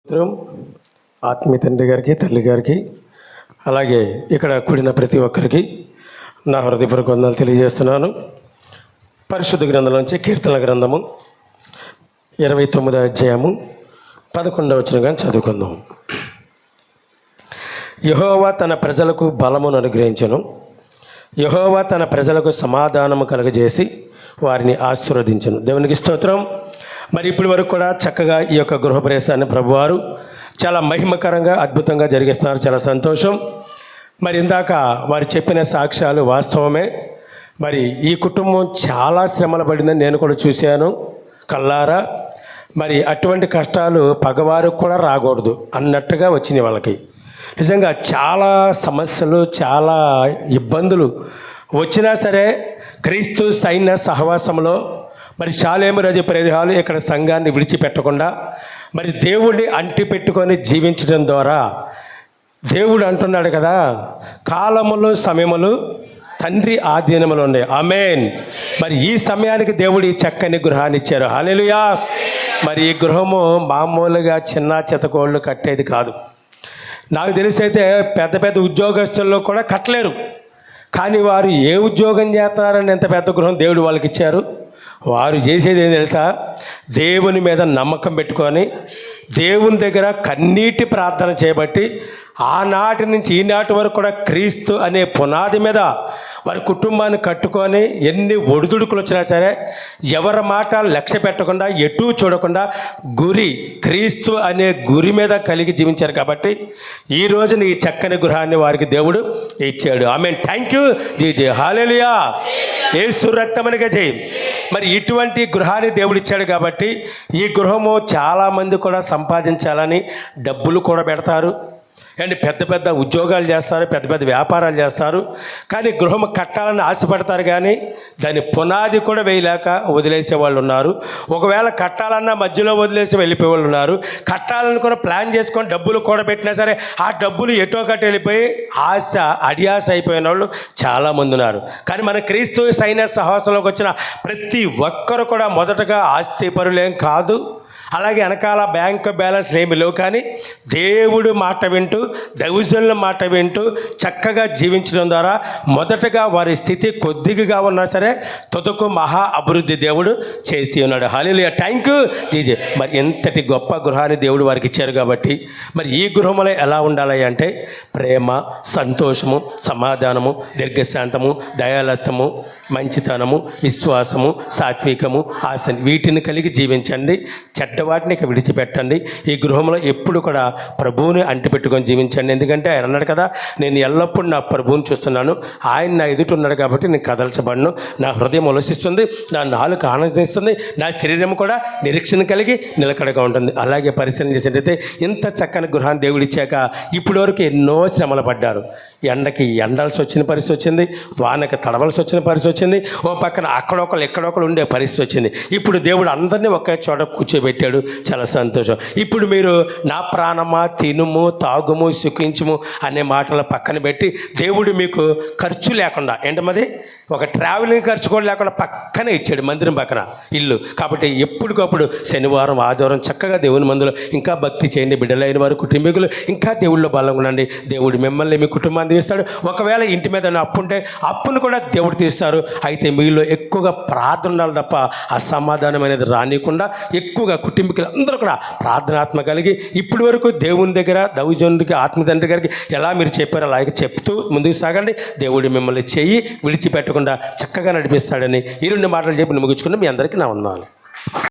స్తోత్రం. ఆత్మీయ తండ్రి గారికి, తల్లి గారికి, అలాగే ఇక్కడ కూడిన ప్రతి ఒక్కరికి నా హృదయపూర్వక వందనాలు తెలియజేస్తున్నాను. పరిశుద్ధ గ్రంథంలోంచి కీర్తనల గ్రంథము 29వ అధ్యాయము 11వ వచనంగా చదువుకుందాం. యెహోవా తన ప్రజలకు బలమును అనుగ్రహించును. యెహోవా తన ప్రజలకు సమాధానము కలుగజేసి వారిని ఆశీర్వదించును. దేవునికి స్తోత్రం. మరి ఇప్పటి వరకు కూడా చక్కగా ఈ యొక్క గృహప్రవేశాన్ని ప్రభువారు చాలా మహిమకరంగా అద్భుతంగా జరిగిస్తున్నారు. చాలా సంతోషం. మరి ఇందాక వారు చెప్పిన సాక్ష్యాలు వాస్తవమే. మరి ఈ కుటుంబం చాలా శ్రమలు పడిందని నేను కూడా చూశాను కల్లారా. మరి అటువంటి కష్టాలు పగవారు కూడా రాకూడదు అన్నట్టుగా వచ్చినాయి వాళ్ళకి. నిజంగా చాలా సమస్యలు, చాలా ఇబ్బందులు వచ్చినా సరే క్రీస్తు సైన్య సహవాసంలో మరి షాలేము రాజు పరిహాలు ఇక్కడ సంఘాన్ని విడిచిపెట్టకుండా మరి దేవుడిని అంటి పెట్టుకొని జీవించడం ద్వారా దేవుడు అంటున్నాడు కదా, కాలములు సమయములు తండ్రి ఆధీనములు ఉన్నాయి. ఆమేన్. మరి ఈ సమయానికి దేవుడు ఈ చక్కని గృహాన్ని ఇచ్చారు. హల్లెలూయా. మరి ఈ గృహము మామూలుగా చిన్న చెతకోళ్ళు కట్టేది కాదు. నాకు తెలిసైతే పెద్ద పెద్ద ఉద్యోగస్తుల్లో కూడా కట్టలేరు. కానీ వారు ఏ ఉద్యోగం చేస్తారని ఎంత పెద్ద గృహం దేవుడు వాళ్ళకి ఇచ్చారు. వారు చేసేది ఏం తెలుసా, దేవుని మీద నమ్మకం పెట్టుకొని దేవుని దగ్గర కన్నీటి ప్రార్థన చేయబట్టి ఆనాటి నుంచి ఈనాటి వరకు కూడా క్రీస్తు అనే పునాది మీద వారి కుటుంబాన్ని కట్టుకొని ఎన్ని ఒడిదుడుకులు వచ్చినా సరే ఎవరి మాట లక్ష్య పెట్టకుండా ఎటూ చూడకుండా గురి క్రీస్తు అనే గురి మీద కలిగి జీవించారు. కాబట్టి ఈ రోజున ఈ చక్కని గృహాన్ని వారికి దేవుడు ఇచ్చాడు. ఆమేన్. Thank you ji. హల్లెలూయా. యేసు రక్తమునిగా జై. మరి ఇటువంటి గృహాన్ని దేవుడు ఇచ్చాడు కాబట్టి ఈ గృహము చాలామంది కూడా సంపాదించాలని డబ్బులు కూడా పెడతారు అండ్ పెద్ద పెద్ద ఉద్యోగాలు చేస్తారు, పెద్ద పెద్ద వ్యాపారాలు చేస్తారు. కానీ గృహం కట్టాలని ఆశపడతారు కానీ దాని పునాది కూడా వేయలేక వదిలేసే వాళ్ళు ఉన్నారు. ఒకవేళ కట్టాలన్నా మధ్యలో వదిలేసి వెళ్ళిపోయే వాళ్ళు ఉన్నారు. కట్టాలనుకున్న ప్లాన్ చేసుకొని డబ్బులు కూడా పెట్టినా సరే ఆ డబ్బులు ఎటో కట్టి వెళ్ళిపోయి అడియాస అయిపోయిన వాళ్ళు చాలామంది ఉన్నారు. కానీ మన క్రీస్తు సైన్య సహవాసంలోకి వచ్చిన ప్రతి ఒక్కరు కూడా మొదటగా ఆస్తి పరులేం కాదు, అలాగే వెనకాల బ్యాంక్ బ్యాలెన్స్ ఏమి లేవు. కానీ దేవుడు మాట వింటూ దైవజనుల మాట వింటూ చక్కగా జీవించడం ద్వారా మొదటగా వారి స్థితి కొద్దిగా ఉన్నా సరే తుదకు మహా అభివృద్ధి దేవుడు చేసి ఉన్నాడు. హల్లెలూయా. థ్యాంక్ యూ జీజే. మరి ఎంతటి గొప్ప గృహాన్ని దేవుడు వారికి ఇచ్చారు. కాబట్టి మరి ఈ గృహంలో ఎలా ఉండాలి అంటే ప్రేమ, సంతోషము, సమాధానము, దీర్ఘశాంతము, దయాలత్వము, మంచితనము, విశ్వాసము, సాత్వికము, ఆశ వీటిని కలిగి జీవించండి. చెడ్డ వాటిని ఇక విడిచిపెట్టండి. ఈ గృహంలో ఎప్పుడు కూడా ప్రభువుని అంటిపెట్టుకొని జీవించండి. ఎందుకంటే ఆయన అన్నాడు కదా, నేను ఎల్లప్పుడూ నా ప్రభువుని చూస్తున్నాను, ఆయన నా ఎదుట ఉన్నాడు కాబట్టి నేను కదల్చబడను. నా హృదయం ఉలసిస్తుంది, నా నాలుక ఆనందిస్తుంది, నా శరీరం కూడా నిరీక్షణ కలిగి నిలకడగా ఉంటుంది. అలాగే పరిశీలన చేసినట్టయితే ఇంత చక్కని గృహాన్ని దేవుడు ఇచ్చాక ఇప్పటి వరకు ఎన్నో శ్రమలు పడ్డారు. ఎండకి ఎండాల్సి వచ్చిన పరిస్థితి వచ్చింది, వానకి తడవలసి వచ్చిన పరిస్థితి వచ్చింది, ఓ పక్కన అక్కడొకరు ఎక్కడొకరు ఉండే పరిస్థితి వచ్చింది. ఇప్పుడు దేవుడు అందరినీ ఒకే చోట కూర్చోబెట్టాడు. చాలా సంతోషం. ఇప్పుడు మీరు నా ప్రాణమా తినుము తాగుము సుఖించుము అనే మాటలు పక్కన పెట్టి దేవుడు మీకు ఖర్చు లేకుండా ఏంటన్నది ఒక ట్రావెలింగ్ ఖర్చు కూడా లేకుండా పక్కనే ఇచ్చాడు, మందిరం పక్కన ఇల్లు. కాబట్టి ఎప్పటికప్పుడు శనివారం ఆదివారం చక్కగా దేవుని మందులో ఇంకా భక్తి చేయండి. బిడ్డలైన వారు కుటుంబీకులు ఇంకా దేవుళ్ళలో బలంగా ఉండండి. దేవుడు మిమ్మల్ని మీ కుటుంబాన్ని తీస్తాడు. ఒకవేళ ఇంటి మీద అప్పు ఉంటే అప్పును కూడా దేవుడు తీస్తారు. అయితే మీలో ఎక్కువగా ప్రార్థన ఉండాలి తప్ప అసమాధానం అనేది రానియకుండా ఎక్కువగా కుటుంబీకులు అందరూ కూడా ప్రార్థనాత్మ కలిగి ఇప్పటి వరకు దేవుని దగ్గర దైవజనుడికి ఆత్మతండ్రి గారికి ఎలా మీరు చెప్పారో అలాగే చెప్తూ ముందుకు సాగండి. దేవుడు మిమ్మల్ని చెయ్యి విడిచిపెట్టకుండా చక్కగా నడిపిస్తాడని ఈ రెండు మాటలు చెప్పి ముగించుకుని మీ అందరికీ నా వందనాలు.